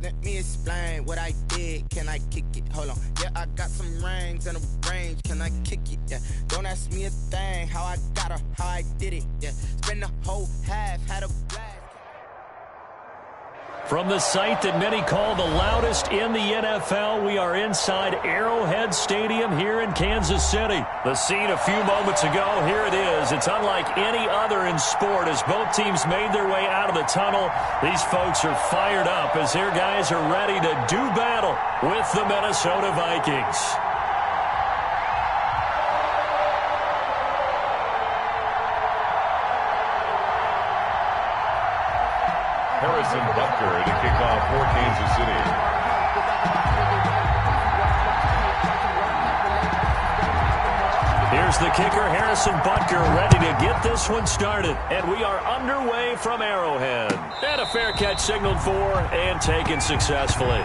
Let me explain what I did. Can I kick it? Hold on. Yeah, I got some rings and a range. Can I kick it? Yeah. Don't ask me a thing. How I got her, how I did it. Yeah. Spend the whole half, had a blast. From the site that many call the loudest in the NFL, we are inside Arrowhead Stadium here in Kansas City. The scene a few moments ago, here it is. It's unlike any other in sport as both teams made their way out of the tunnel. These folks are fired up as their guys are ready to do battle with the Minnesota Vikings. Harrison Butker to kick off for Kansas City. Here's the kicker, Harrison Butker, ready to get this one started. And we are underway from Arrowhead. And a fair catch signaled for and taken successfully.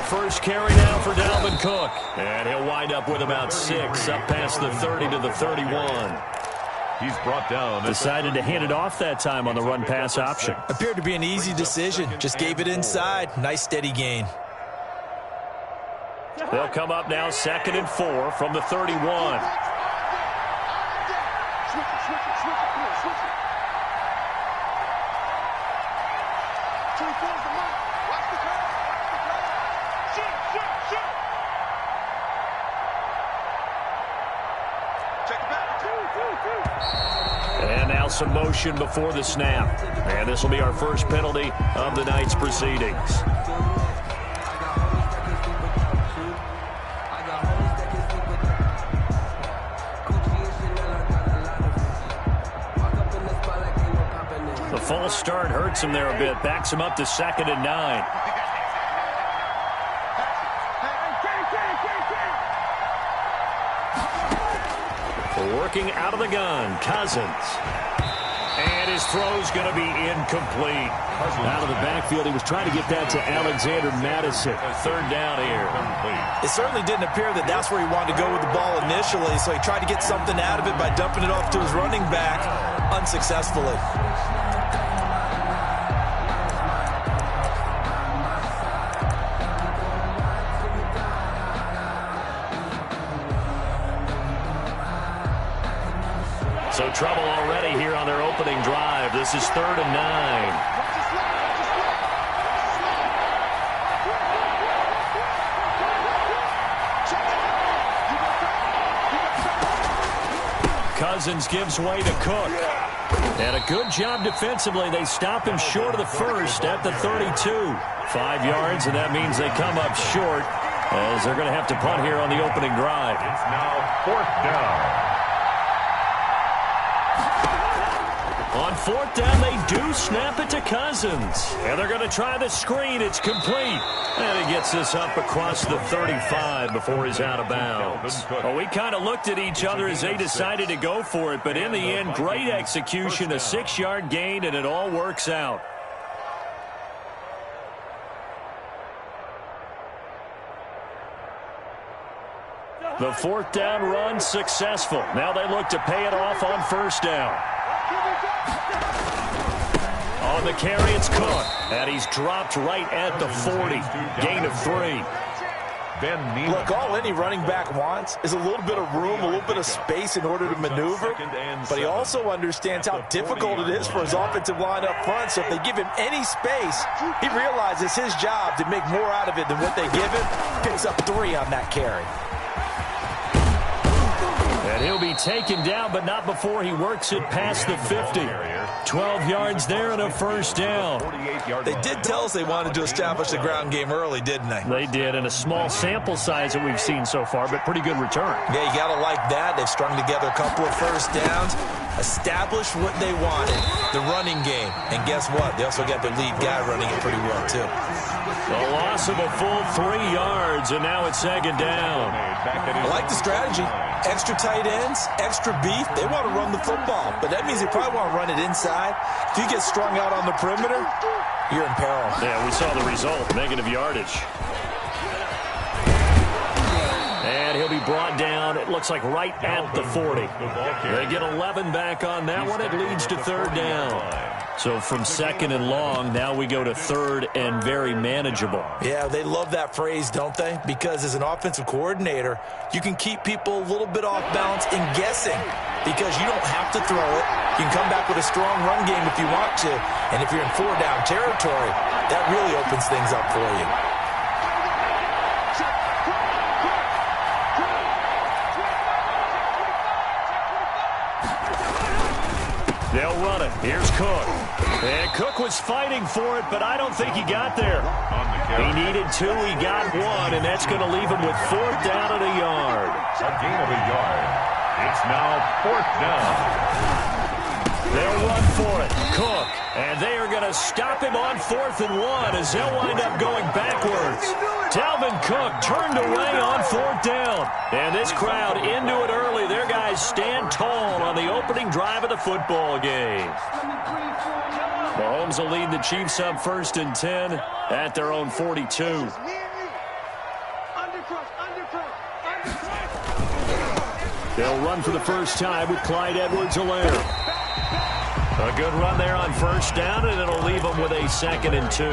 First carry now for Dalvin Cook. And he'll wind up with about 6, up past the 30 to the 31. He's brought down. Decided to hand it off that time on the run-pass option. Appeared to be an easy decision. Just gave it inside. Nice steady gain. They'll come up now 2nd and 4 from the 31. And now some motion before the snap. And this will be our first penalty of the night's proceedings. The false start hurts him there a bit. Backs him up to 2nd and 9. Working out of the gun, Cousins. And his throw's going to be incomplete. Out of the backfield, he was trying to get that to Alexander Madison. 3rd down here. It certainly didn't appear that that's where he wanted to go with the ball initially, so he tried to get something out of it by dumping it off to his running back unsuccessfully. So trouble already here on their opening drive. This is 3rd and 9. Cousins gives way to Cook. And a good job defensively. They stop him short of the first at the 32. 5 yards, and that means they come up short as they're going to have to punt here on the opening drive. It's now 4th down. On 4th down, they do snap it to Cousins. And they're going to try the screen. It's complete. And he gets this up across the 35 before he's out of bounds. Well, we kind of looked at each other as they decided to go for it. But in the end, great execution, a 6-yard gain, and it all works out. The 4th down run successful. Now they look to pay it off on 1st down. On the carry, it's Cook. And he's dropped right at the 40. Gain of 3. Look, all any running back wants is a little bit of room, a little bit of space in order to maneuver. But he also understands how difficult it is for his offensive line up front. So if they give him any space, he realizes his job to make more out of it than what they give him. Picks up 3 on that carry. And he'll be taken down, but not before he works it past the 50. 12 yards there and a 1st down. They did tell us they wanted to establish the ground game early, didn't they? They did, and a small sample size that we've seen so far, but pretty good return. Yeah, you got to like that. They've strung together a couple of 1st downs, established what they wanted, the running game. And guess what? They also got their lead guy running it pretty well, too. A loss of a full 3 yards, and now it's 2nd down. I like the strategy. extra tight ends, extra beef. They want to run the football, but that means they probably want to run it inside. If you get strung out on the perimeter, you're in peril. Yeah, we saw the result, negative yardage. And he'll be brought down, it looks like right at the 40. They get 11 back on that one. It leads to third down. So from second and long, now we go to third and very manageable. Yeah, they love that phrase, don't they? Because as an offensive coordinator, you can keep people a little bit off balance and guessing because you don't have to throw it. You can come back with a strong run game if you want to. And if you're in four-down territory, that really opens things up for you. They'll run it. Here's Cook. And Cook was fighting for it, but I don't think he got there. He needed two. He got one, and that's going to leave him with fourth down and a yard. A gain of a yard. It's now fourth down. They'll run for it. Cook. And they are going to stop him on 4th and 1 as they'll wind up going backwards. Dalvin Cook turned away on 4th down. And this crowd into it early. Their guys stand tall on the opening drive of the football game. Mahomes will lead the Chiefs up 1st and 10 at their own 42. They'll run for the first time with Clyde Edwards-Helaire. A good run there on first down, and it'll leave them with a 2nd and 2.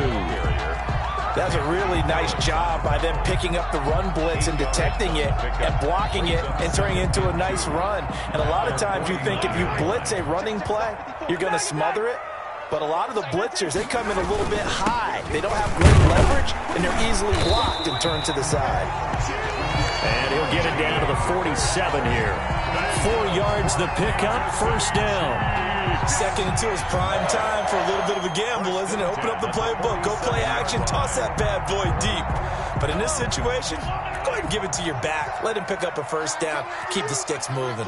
That's a really nice job by them picking up the run blitz and detecting it and blocking it and turning it into a nice run. And a lot of times you think if you blitz a running play, you're going to smother it. But a lot of the blitzers, they come in a little bit high. They don't have great leverage, and they're easily blocked and turned to the side. And he'll get it down to the 47 here. 4 yards the pickup, first down. 2nd and 2 is prime time for a little bit of a gamble, isn't it? Open up the playbook, go play action, toss that bad boy deep. But in this situation, go ahead and give it to your back. Let him pick up a first down. Keep the sticks moving.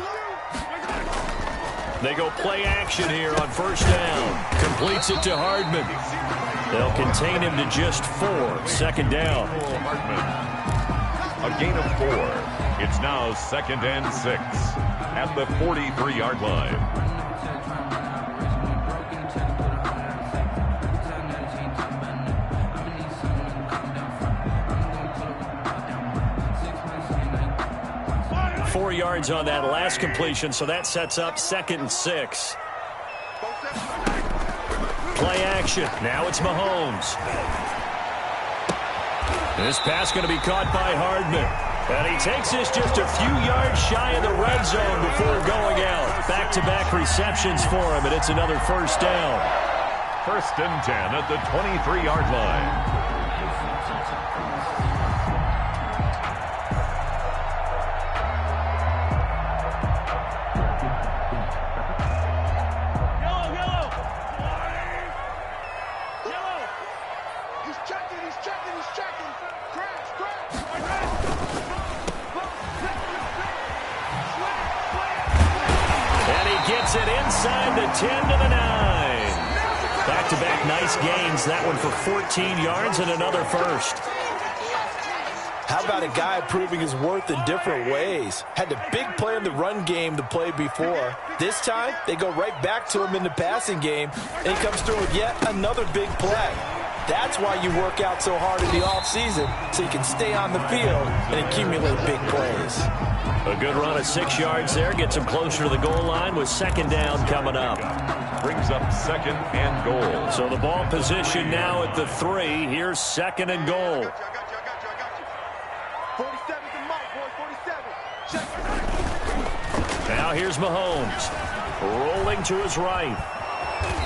They go play action here on first down. Completes it to Hardman. They'll contain him to just 4. 2nd down. A gain of 4. It's now 2nd and 6 at the 43-yard line. Four yards on that last completion, so that sets up 2nd and 6. Play action. Now it's Mahomes. This pass going to be caught by Hardman. And he takes this just a few yards shy of the red zone before going out. Back-to-back receptions for him, and it's another first down. 1st and 10 at the 23-yard line. Gets it inside the 10 to the 9. Back-to-back nice gains. That one for 14 yards and another first. How about a guy proving his worth in different ways? Had a big play in the run game to play before. This time, they go right back to him in the passing game, and he comes through with yet another big play. That's why you work out so hard in the offseason, so you can stay on the field and accumulate big plays. A good run of 6 yards there. Gets him closer to the goal line with 2nd down coming up. Brings up 2nd and goal. So the ball position now at the 3. Here's 2nd and goal. 47 to Mike, boy, 47. Now here's Mahomes. Rolling to his right.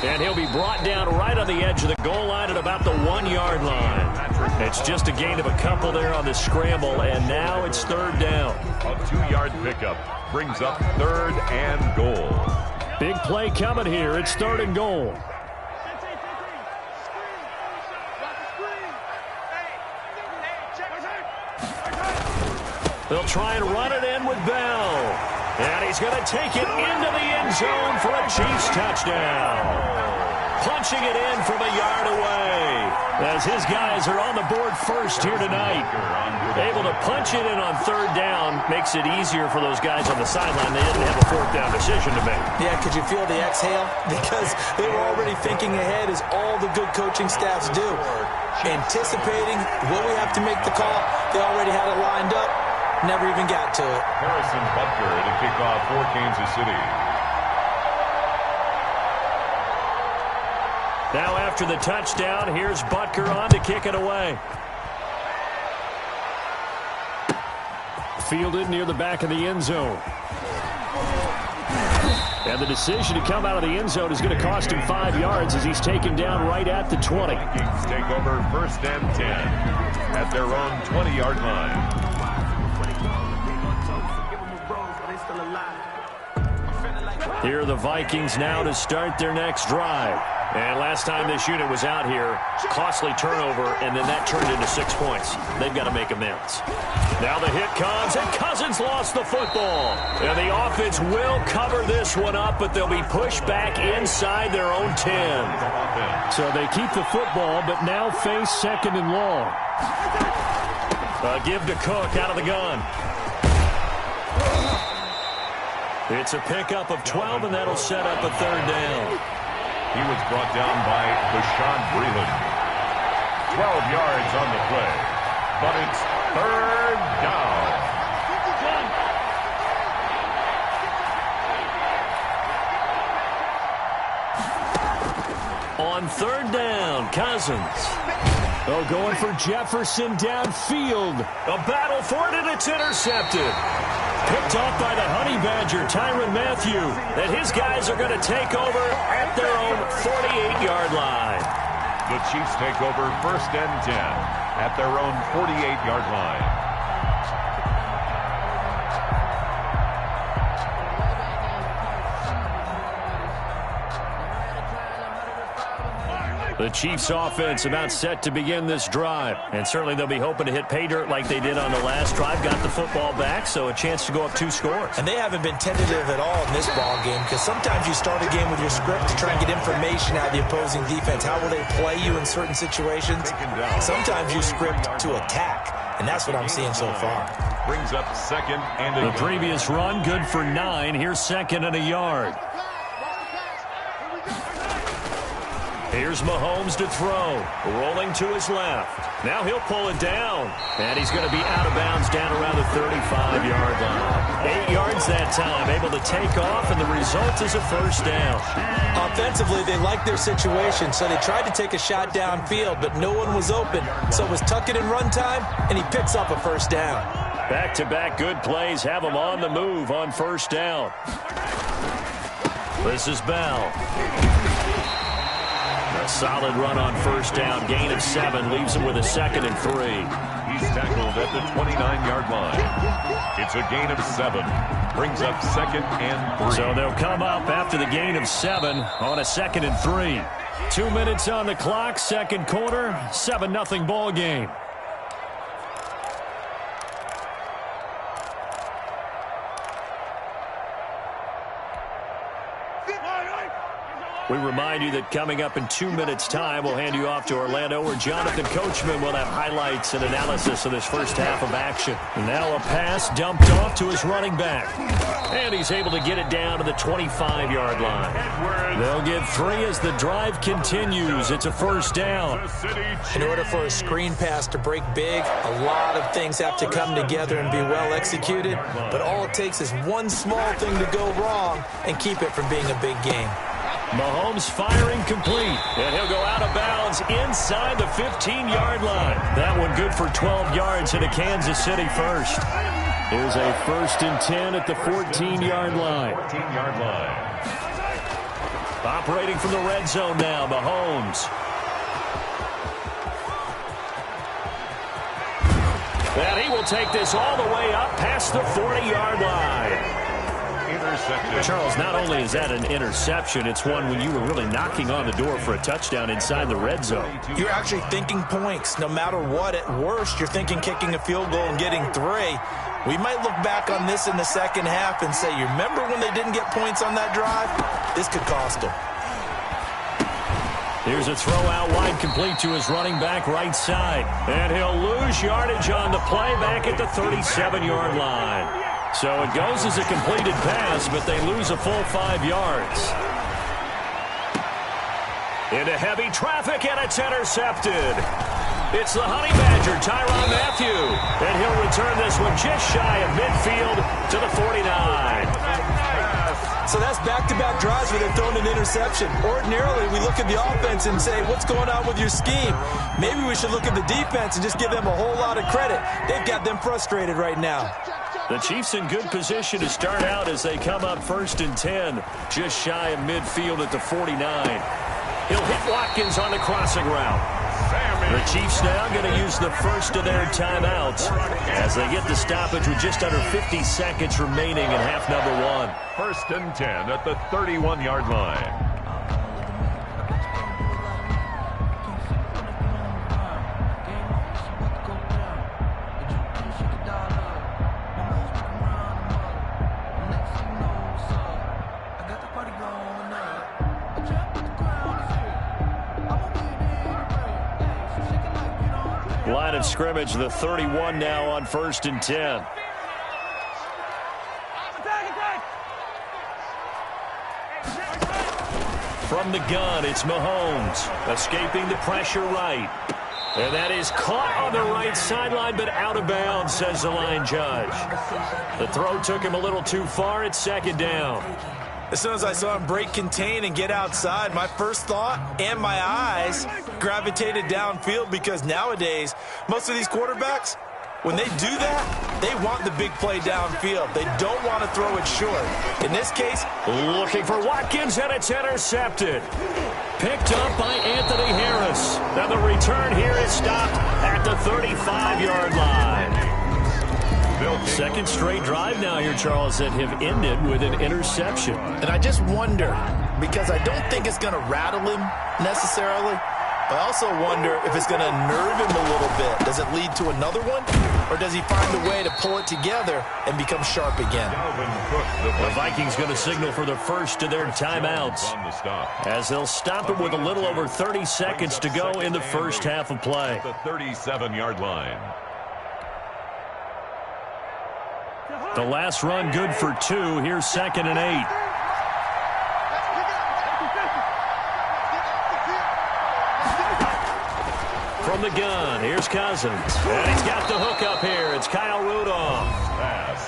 And he'll be brought down right on the edge of the goal line at about the 1-yard line. It's just a gain of a couple there on the scramble, and now it's 3rd down. A 2-yard pickup brings up 3rd and goal. Big play coming here. It's 3rd and goal. They'll try and run it in with Bell. And he's going to take it into the end zone for a Chiefs touchdown. Punching it in from a yard away. as his guys are on the board first here tonight. Able to punch it in on third down makes it easier for those guys on the sideline. They didn't have a fourth down decision to make. Yeah, could you feel the exhale? Because they were already thinking ahead, as all the good coaching staffs do. Anticipating, will we have to make the call? They already had it lined up. Never even got to it. Harrison Butker to kick off for Kansas City. Now after the touchdown, here's Butker on to kick it away. Fielded near the back of the end zone. And the decision to come out of the end zone is going to cost him 5 yards as he's taken down right at the 20. Vikings take over 1st and 10 at their own 20-yard line. Here are the Vikings now to start their next drive. And last time this unit was out here, costly turnover, and then that turned into 6 points. They've got to make amends. Now the hit comes, and Cousins lost the football. And the offense will cover this one up, but they'll be pushed back inside their own 10. So they keep the football, but now face 2nd and long. Give to Cook out of the gun. It's a pickup of 12, and that'll set up a 3rd down. He was brought down by Bashaud Breeland. 12 yards on the play, but it's 3rd down. On 3rd down, Cousins. Oh, going for Jefferson downfield. A battle for it, and it's intercepted. Picked off by the Honey Badger, Tyrann Mathieu. And his guys are going to take over at their own 48-yard line. The Chiefs take over 1st and 10 at their own 48-yard line. The Chiefs offense about set to begin this drive. And certainly they'll be hoping to hit pay dirt like they did on the last drive. Got the football back, so a chance to go up 2 scores. And they haven't been tentative at all in this ball game, because sometimes you start a game with your script to try and get information out of the opposing defense. How will they play you in certain situations? Sometimes you script to attack, and that's what I'm seeing so far. Brings up 2nd and a The yard. previous run, good for 9. Here's 2nd and a yard. Here's Mahomes to throw. Rolling to his left. Now he'll pull it down. And he's going to be out of bounds down around the 35-yard line. 8 yards that time. Able to take off, and the result is a 1st down. Offensively, they liked their situation, so they tried to take a shot downfield, but no one was open. So it was tuck it in run time, and he picks up a 1st down. Back-to-back good plays have him on the move on 1st down. This is Bell. A solid run on 1st down. Gain of 7 leaves him with a 2nd and 3. He's tackled at the 29-yard line. It's a gain of 7. Brings up 2nd and 3. So they'll come up after the gain of 7 on a 2nd and 3. 2 minutes on the clock, 2nd quarter, 7-0 ball game. We remind you that coming up in 2 minutes' time, we'll hand you off to Orlando, where Jonathan Coachman will have highlights and analysis of this first half of action. And now a pass dumped off to his running back. And he's able to get it down to the 25-yard line. They'll get 3 as the drive continues. It's a 1st down. In order for a screen pass to break big, a lot of things have to come together and be well executed. But all it takes is one small thing to go wrong and keep it from being a big game. Mahomes firing complete, and he'll go out of bounds inside the 15-yard line. That one good for 12 yards into Kansas City first. Here's a 1st and 10 at the 14-yard line. 14-yard line. Operating from the red zone now, Mahomes. And he will take this all the way up past the 40-yard line. Intercepted. Charles, not only is that an interception, it's one when you were really knocking on the door for a touchdown inside the red zone. You're actually thinking points. No matter what, at worst, you're thinking kicking a field goal and getting 3. We might look back on this in the second half and say, you remember when they didn't get points on that drive? This could cost them. Here's a throw out wide, complete to his running back right side. And he'll lose yardage on the play back at the 37-yard line. So it goes as a completed pass, but they lose a full 5 yards. Into heavy traffic, and it's intercepted. It's the Honey Badger, Tyrann Mathieu. And he'll return this one just shy of midfield to the 49. So that's back-to-back drives where they're throwing an interception. Ordinarily, we look at the offense and say, what's going on with your scheme? Maybe we should look at the defense and just give them a whole lot of credit. They've got them frustrated right now. The Chiefs in good position to start out as they come up 1st and 10, just shy of midfield at the 49. He'll hit Watkins on the crossing route. The Chiefs now going to use the first of their timeouts as they get the stoppage with just under 50 seconds remaining in half number 1. 1st and 10 at the 31-yard line. Line of scrimmage, the 31 now on 1st and 10. From the gun, it's Mahomes, escaping the pressure right. And that is caught on the right sideline, but out of bounds, says the line judge. The throw took him a little too far. It's 2nd down. As soon as I saw him break contain and get outside, my first thought and my eyes gravitated downfield, because nowadays, most of these quarterbacks, when they do that, they want the big play downfield. They don't want to throw it short. In this case, looking for Watkins, and it's intercepted. Picked up by Anthony Harris. Now the return here is stopped at the 35-yard line. 2nd straight drive now here, Charles, that have ended with an interception. And I just wonder, because I don't think it's going to rattle him necessarily, I also wonder if it's going to nerve him a little bit. Does it lead to another one? Or does he find a way to pull it together and become sharp again? The Vikings going to signal for the first of their timeouts as they'll stop it with a little over 30 seconds to go in the first half of play. The 37-yard line. The last run good for 2. Here's 2nd and 8. From the gun, here's Cousins. And he's got the hook up here. It's Kyle Rudolph.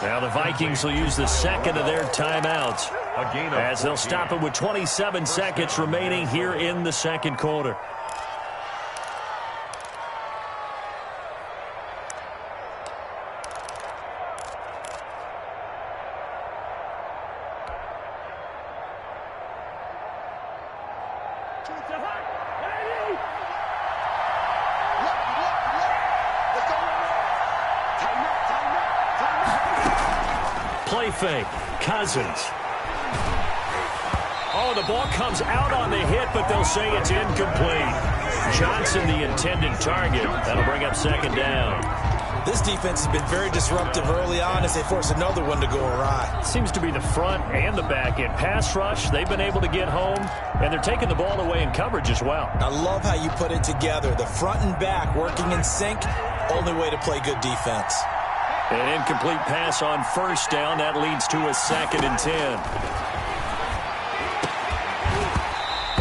Now the Vikings will use the 2nd of their timeouts as they'll stop it with 27 seconds remaining here in the 2nd quarter. Play fake. Cousins. Oh, the ball comes out on the hit, but they'll say it's incomplete. Johnson, the intended target. That'll bring up 2nd down. This defense has been very disruptive early on as they force another one to go awry. Seems to be the front and the back end. Pass rush, they've been able to get home, and they're taking the ball away in coverage as well. I love how you put it together. The front and back working in sync, only way to play good defense. An incomplete pass on 1st down. That leads to a 2nd and 10.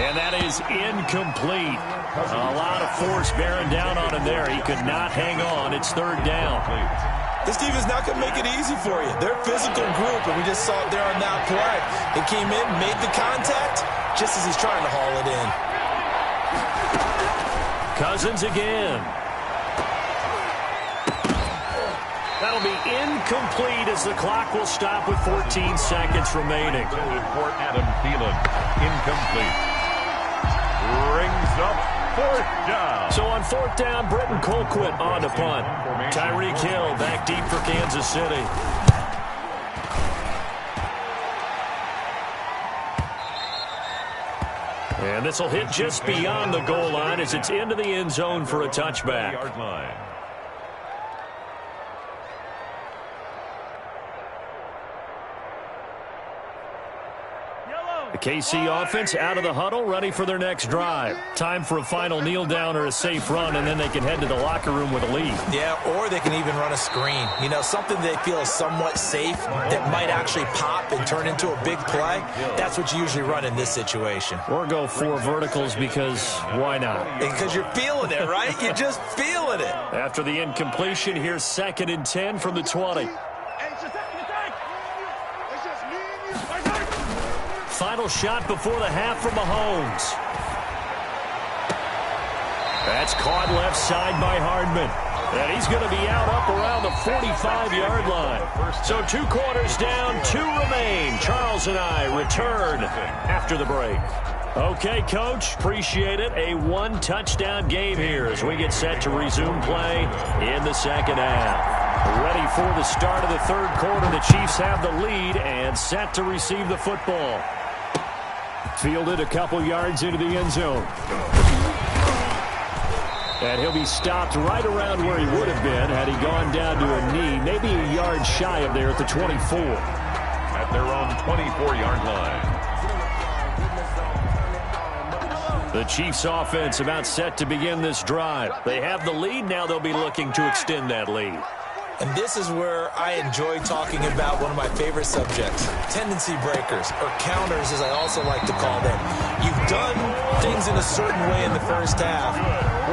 And that is incomplete. A lot of force bearing down on him there. He could not hang on. It's 3rd down. This team is not going to make it easy for you. They're a physical group, and we just saw it there on that play. They came in, made the contact, just as he's trying to haul it in. Cousins again. That'll be incomplete as the clock will stop with 14 seconds remaining. For Adam Thielen, incomplete. Brings up 4th down. So on 4th down, Britton Colquitt on to punt. Tyreek Hill back deep for Kansas City. And this will hit just beyond the goal line as it's into the end zone for a touchback. Yard line. The KC offense out of the huddle, ready for their next drive. Time for a final kneel down or a safe run, and then they can head to the locker room with a lead. Yeah, or they can even run a screen. You know, something they feel is somewhat safe that might actually pop and turn into a big play. That's what you usually run in this situation. Or go 4 verticals because why not? Because you're feeling it, right? You're just feeling it. After the incompletion, here's 2nd and 10 from the 20. Final shot before the half from Mahomes. That's caught left side by Hardman. And he's going to be out up around the 45-yard line. So 2 quarters down, 2 remain. Charles and I return after the break. Okay, Coach, appreciate it. A 1-touchdown game here as we get set to resume play in the second half. Ready for the start of the third quarter. The Chiefs have the lead and set to receive the football. Fielded a couple yards into the end zone. And he'll be stopped right around where he would have been had he gone down to a knee, maybe a yard shy of there at the 24. At their own 24-yard line. The Chiefs offense about set to begin this drive. They have the lead. Now they'll be looking to extend that lead. And this is where I enjoy talking about one of my favorite subjects, tendency breakers, or counters as I also like to call them. You've done things in a certain way in the first half,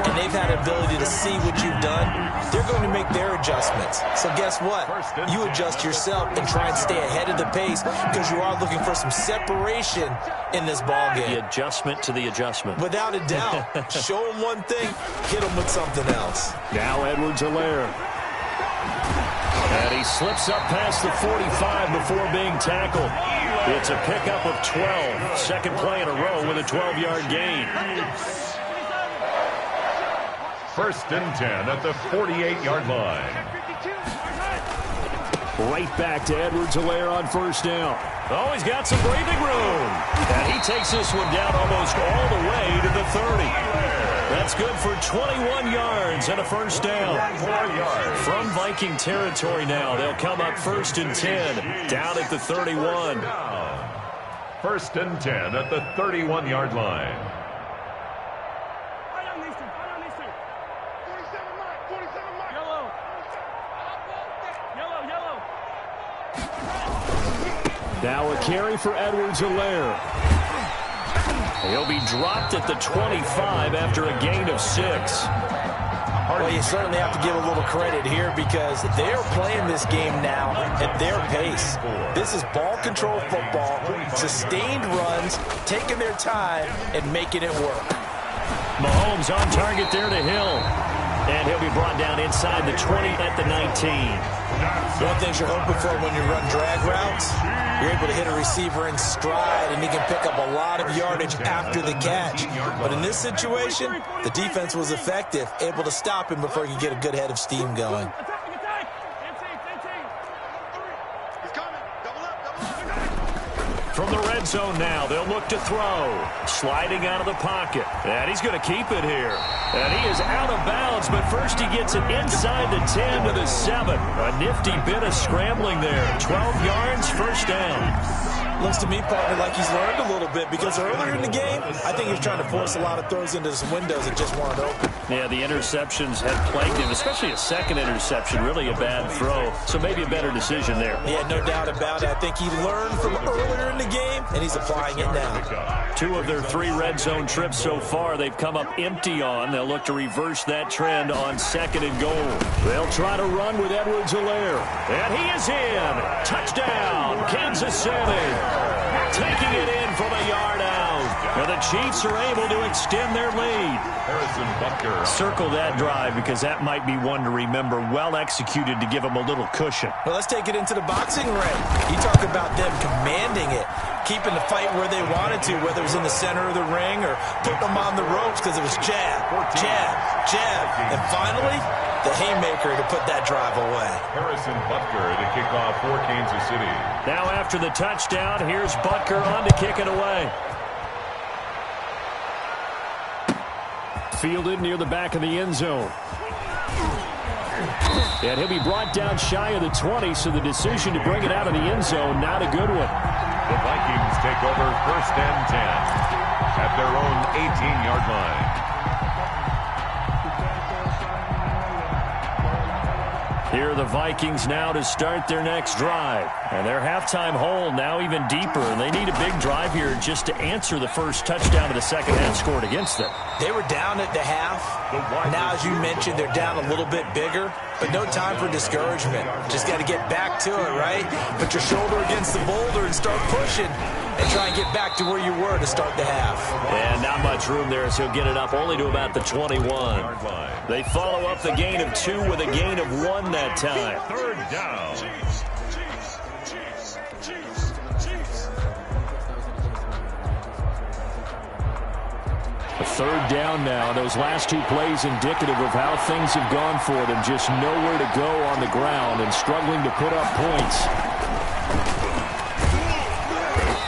and they've had the ability to see what you've done. They're going to make their adjustments. So guess what? You adjust yourself and try and stay ahead of the pace because you are looking for some separation in this ballgame. The adjustment to the adjustment. Without a doubt. Show them one thing, hit them with something else. Now Edwards-Helaire. And he slips up past the 45 before being tackled. It's a pickup of 12. Second play in a row with a 12-yard gain. 1st and 10 at the 48-yard line. Right back to Edwards-Helaire on 1st down. Oh, he's got some breathing room. And he takes this one down almost all the way to the 30. That's good for 21 yards and a 1st down. From Viking territory now, they'll come up 1st and 10, down at the 31. 1st and 10 at the 31-yard line. Now a carry for Edwards-Helaire. He'll be dropped at the 25 after a gain of 6. Well, you certainly have to give a little credit here because they're playing this game now at their pace. This is ball control football, sustained runs, taking their time and making it work. Mahomes on target there to Hill. And he'll be brought down inside the 20 at the 19. One thing you're hoping for when you run drag routes, you're able to hit a receiver in stride and he can pick up a lot of yardage after the catch. But in this situation, the defense was effective, able to stop him before he could get a good head of steam going. From the red zone now, they'll look to throw. Sliding out of the pocket. And he's going to keep it here. And he is out of bounds, but first he gets it inside the 10 to the 7. A nifty bit of scrambling there. 12 yards, 1st down. Looks to me, partner, like he's learned a little bit because earlier in the game, I think he was trying to force a lot of throws into some windows that just weren't open. Yeah, the interceptions had plagued him, especially a second interception, really a bad throw. So maybe a better decision there. Yeah, no doubt about it. I think he learned from earlier in the game, and he's applying it now. 2 of their 3 red zone trips so far, they've come up empty on. They'll look to reverse that trend on 2nd and goal. They'll try to run with Edwards-Helaire. And he is in. Touchdown, Kansas City. Taking it in from a yard out. And the Chiefs are able to extend their lead. Harrison Butker. Circle that drive because that might be one to remember. Well executed to give them a little cushion. Well, let's take it into the boxing ring. You talk about them commanding it, keeping the fight where they wanted to, whether it was in the center of the ring or putting them on the ropes because it was jab, jab, jab. And finally, the haymaker to put that drive away. Harrison Butker to kick off for Kansas City. Now after the touchdown, here's Butker on to kick it away. Fielded near the back of the end zone. And he'll be brought down shy of the 20, so the decision to bring it out of the end zone, not a good one. The Vikings take over 1st and 10 at their own 18-yard line. Here are the Vikings now to start their next drive. And their halftime hole now even deeper. And they need a big drive here just to answer the first touchdown of the second half scored against them. They were down at the half. Now, as you mentioned, they're down a little bit bigger. But no time for discouragement. Just got to get back to it, right? Put your shoulder against the boulder and start pushing. And try and get back to where you were to start the half. And not much room there, so he'll get it up only to about the 21. They follow up the gain of 2 with a gain of 1 that time. 3rd down. A 3rd down now. Those last 2 plays indicative of how things have gone for them. Just nowhere to go on the ground and struggling to put up points.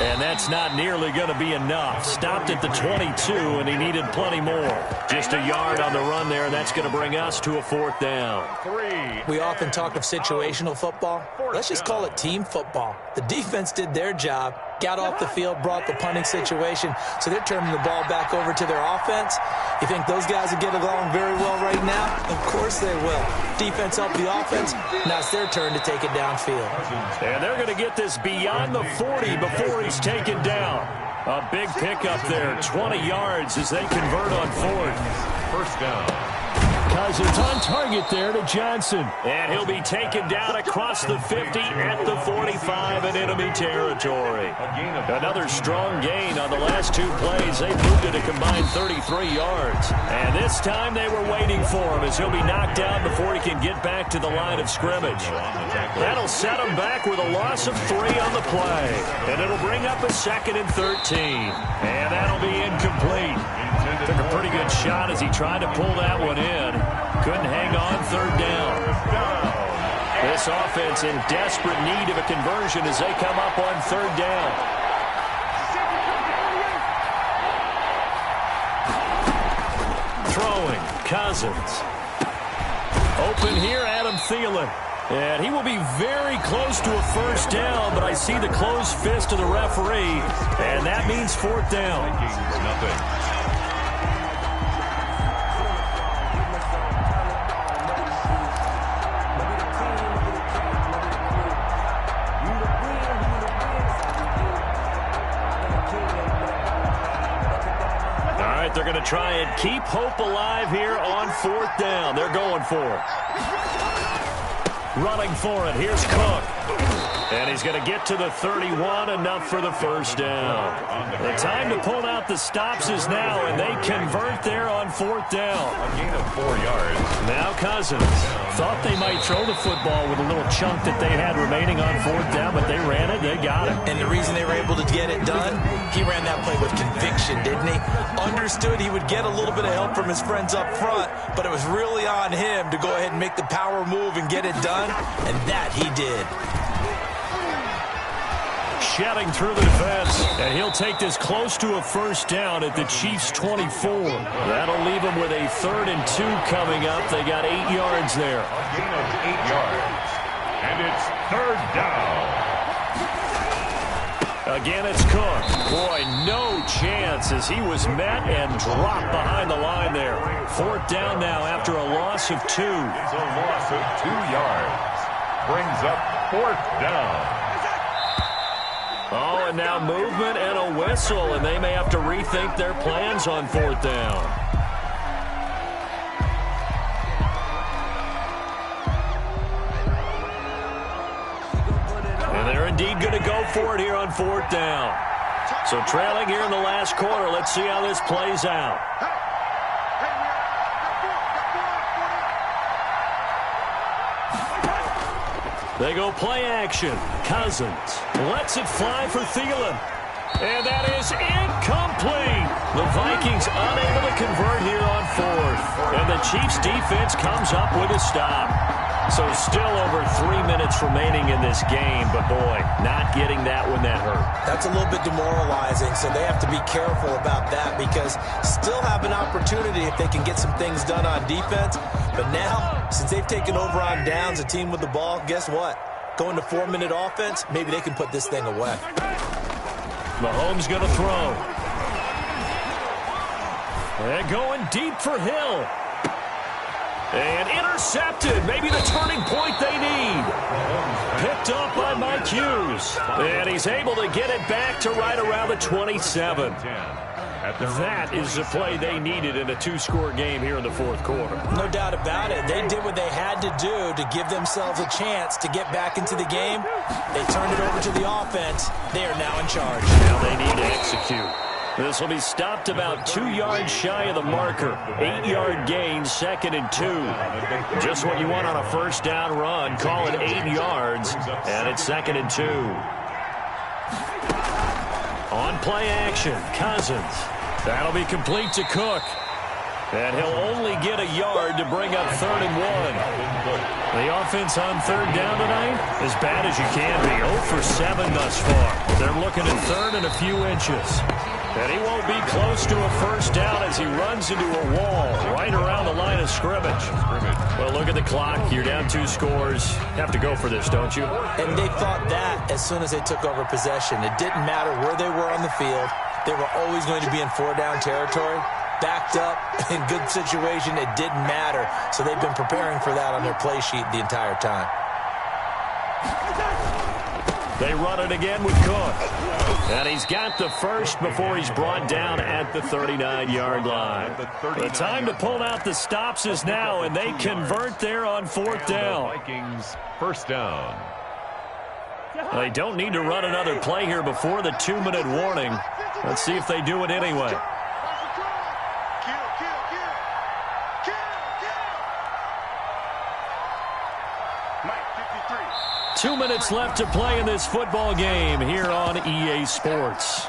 And that's not nearly going to be enough. Stopped at the 22, and he needed plenty more. Just a yard on the run there, and that's going to bring us to a 4th down. We often talk of situational football. Let's just call it team football. The defense did their job, got off the field, brought the punting situation, so they're turning the ball back over to their offense. You think those guys will get along very well right now? Of course they will. Defense helped the offense. Now it's their turn to take it downfield. And they're going to get this beyond the 40 before he's taken down. A big pickup there, 20 yards as they convert on 4th. 1st down. Cousins on target there to Johnson. And he'll be taken down across the 50 at the 45 in enemy territory. Another strong gain on the last 2 plays. They moved it a combined 33 yards. And this time they were waiting for him as he'll be knocked down before he can get back to the line of scrimmage. That'll set him back with a loss of 3 on the play. And it'll bring up a 2nd and 13. And that'll be incomplete. Took a pretty good shot as he tried to pull that one in. Couldn't hang on 3rd down. This offense in desperate need of a conversion as they come up on 3rd down. Throwing, Cousins. Open here, Adam Thielen. And he will be very close to a 1st down, but I see the closed fist of the referee, and that means 4th down. Nothing. They're going to try and keep hope alive here on 4th down. They're going for it. Running for it. Here's Cook. And he's going to get to the 31, enough for the 1st down. The time to pull out the stops is now, and they convert there on 4th down. A gain of 4 yards. Now Cousins. Thought they might throw the football with a little chunk that they had remaining on 4th down, but they ran it, they got it. And the reason they were able to get it done, he ran that play with conviction, didn't he? Understood he would get a little bit of help from his friends up front, but it was really on him to go ahead and make the power move and get it done, and that he did. Shedding through the defense, and he'll take this close to a 1st down at the Chiefs' 24. That'll leave them with a 3rd and 2 coming up. They got 8 yards there. A gain of 8 yards. And it's 3rd down. Again, it's Cook. Boy, no chance as he was met and dropped behind the line there. 4th down now after a loss of 2. It's a loss of 2 yards. Brings up 4th down. Oh, and now movement and a whistle, and they may have to rethink their plans on 4th down. And they're indeed going to go for it here on 4th down. So trailing here in the last quarter, let's see how this plays out. They go play action. Cousins lets it fly for Thielen. And that is incomplete. The Vikings unable to convert here on 4th. And the Chiefs defense comes up with a stop. So still over 3 minutes remaining in this game. But boy, not getting that one that hurt. That's a little bit demoralizing, so they have to be careful about that because still have an opportunity if they can get some things done on defense. But now, since they've taken over on downs, a team with the ball, guess what? Going to 4-minute offense, maybe they can put this thing away. Mahomes going to throw. And going deep for Hill. And intercepted. Maybe the turning point they need. Picked up by Mike Hughes. And he's able to get it back to right around the 27. That is the play they needed in a two-score game here in the fourth quarter. No doubt about it. They did what they had to do to give themselves a chance to get back into the game. They turned it over to the offense. They are now in charge. Now they need to execute. This will be stopped about 2 yards shy of the marker. 8-yard gain, 2nd and 2. Just what you want on a first down run. Call it 8 yards, and it's 2nd and 2. On play action, Cousins. That'll be complete to Cook. And he'll only get a yard to bring up 3rd and 1. The offense on 3rd down tonight, as bad as you can be. 0 for 7 thus far. They're looking at 3rd and a few inches. And he won't be close to a first down as he runs into a wall right around the line of scrimmage. Well, look at the clock. You're down 2 scores. Have to go for this, don't you? And they thought that as soon as they took over possession. It didn't matter where they were on the field. They were always going to be in 4-down territory. Backed up, in good situation, it didn't matter. So they've been preparing for that on their play sheet the entire time. They run it again with Cook. And he's got the first before he's brought down at the 39-yard line. The time to pull out the stops is now, and they convert there on 4th down. Vikings first down. They don't need to run another play here before the 2-minute warning. Let's see if they do it anyway. 2 minutes left to play in this football game here on EA Sports.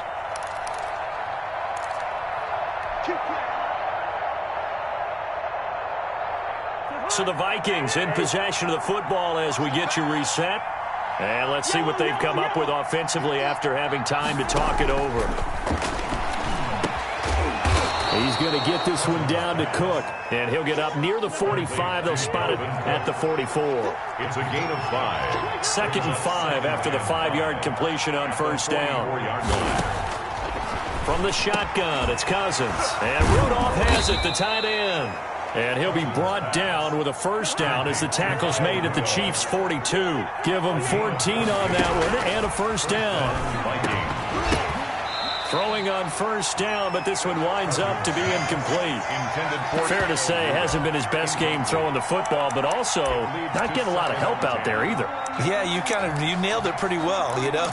So the Vikings in possession of the football as we get you reset. And let's see what they've come up with offensively after having time to talk it over. He's going to get this one down to Cook, and he'll get up near the 45. They'll spot it at the 44. It's a gain of 5. 2nd and 5 after the 5-yard completion on first down. From the shotgun, it's Cousins. And Rudolph has it, the tight end. And he'll be brought down with a first down as the tackle's made at the Chiefs' 42. Give them 14 on that one and a first down. Throwing on first down, but this one winds up to be incomplete. Fair to say, hasn't been his best game throwing the football, but also not getting a lot of help out there either. Yeah, you nailed it pretty well, you know.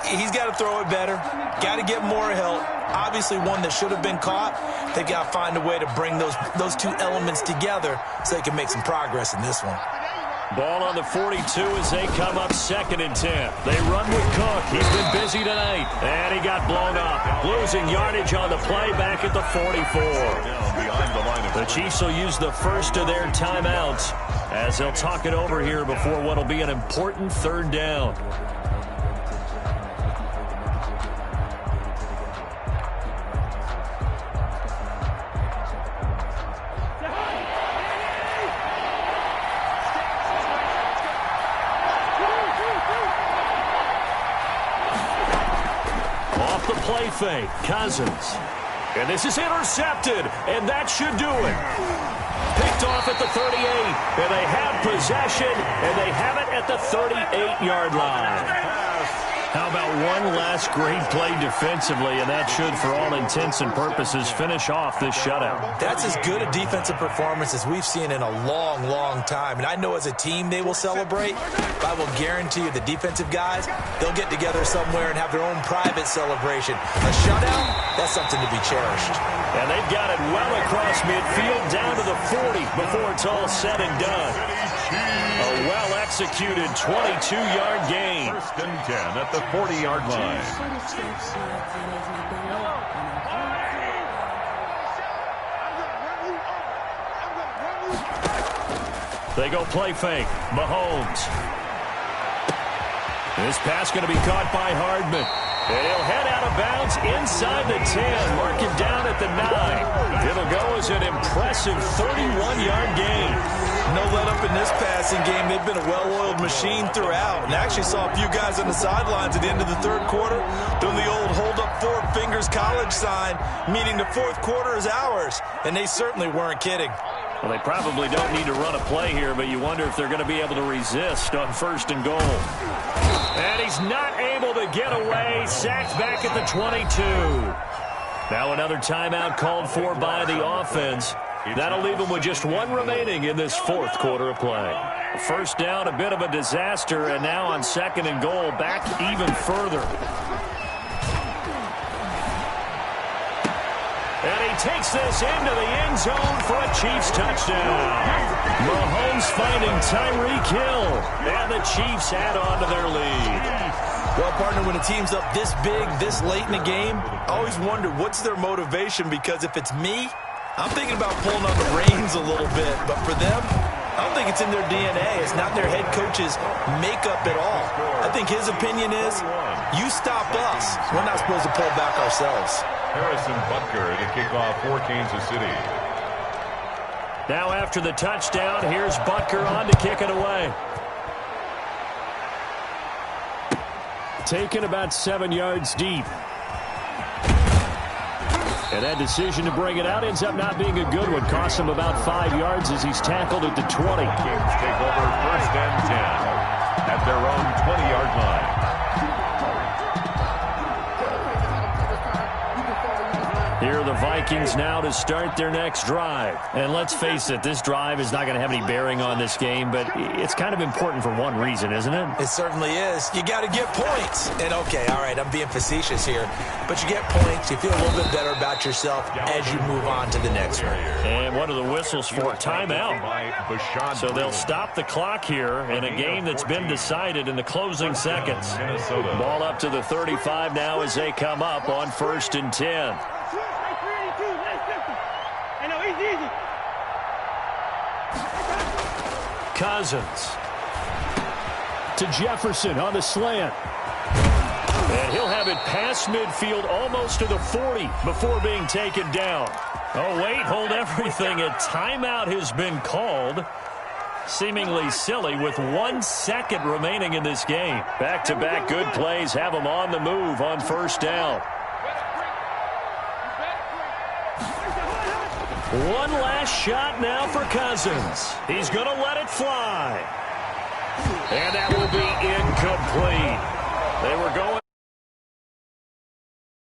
He's got to throw it better, got to get more help. Obviously one that should have been caught. They've got to find a way to bring those two elements together so they can make some progress in this one. Ball on the 42 as they come up 2nd and 10. They run with Cook. He's been busy tonight. And he got blown up. Losing yardage on the play back at the 44. The Chiefs will use the first of their timeouts as they'll talk it over here before what will be an important 3rd down. Play fake, Cousins. And this is intercepted, and that should do it. Picked off at the 38, and they have possession, and they have it at the 38-yard line. How about one last great play defensively, and that should, for all intents and purposes, finish off this shutout. That's as good a defensive performance as we've seen in a long, long time. And I know as a team they will celebrate, but I will guarantee you the defensive guys, they'll get together somewhere and have their own private celebration. A shutout, that's something to be cherished. And they've got it well across midfield down to the 40 before it's all said and done. A well-executed 22-yard gain. 1st and 10 at the 40-yard line. They go play fake. Mahomes. This pass going to be caught by Hardman. And he'll head out of bounds inside the 10, marking down at the 9. It'll go as an impressive 31-yard gain. No let up in this passing game. They've been a well-oiled machine throughout. And actually saw a few guys on the sidelines at the end of the third quarter doing the old hold up 4 fingers college sign, meaning the fourth quarter is ours. And they certainly weren't kidding. Well, they probably don't need to run a play here, but you wonder if they're going to be able to resist on 1st and goal. And he's not able to get away. Sacked back at the 22. Now another timeout called for by the offense. That'll leave them with just 1 remaining in this fourth quarter of play. First down, a bit of a disaster, and now on 2nd and goal, back even further. And he takes this into the end zone for a Chiefs touchdown. Mahomes finding Tyreek Hill, and the Chiefs add on to their lead. Well, partner, when a team's up this big, this late in the game, I always wonder what's their motivation, because if it's me, I'm thinking about pulling on the reins a little bit. But for them, I don't think it's in their DNA. It's not their head coach's makeup at all. I think his opinion is, you stop us. We're not supposed to pull back ourselves. Harrison Butker to kick off for Kansas City. Now after the touchdown, here's Butker on to kick it away. Taken about 7 yards deep. And that decision to bring it out ends up not being a good one. Costs him about 5 yards as he's tackled at the 20. Kings take over 1st and 10 at their own 20-yard line. Here are the Vikings now to start their next drive. And let's face it, this drive is not going to have any bearing on this game, but it's kind of important for one reason, isn't it? It certainly is. You got to get points. And, okay, all right, I'm being facetious here, but you get points, you feel a little bit better about yourself as you move on to the next one. And what are the whistles for? Timeout. So they'll stop the clock here in a game that's been decided in the closing seconds. Ball up to the 35 now as they come up on 1st and 10. Cousins to Jefferson on the slant. And he'll have it past midfield almost to the 40 before being taken down. Oh, wait, hold everything. A timeout has been called. Seemingly silly with 1 second remaining in this game. Back-to-back good plays have them on the move on 1st down. One last shot now for Cousins. He's going to let it fly. And that will be incomplete. They were going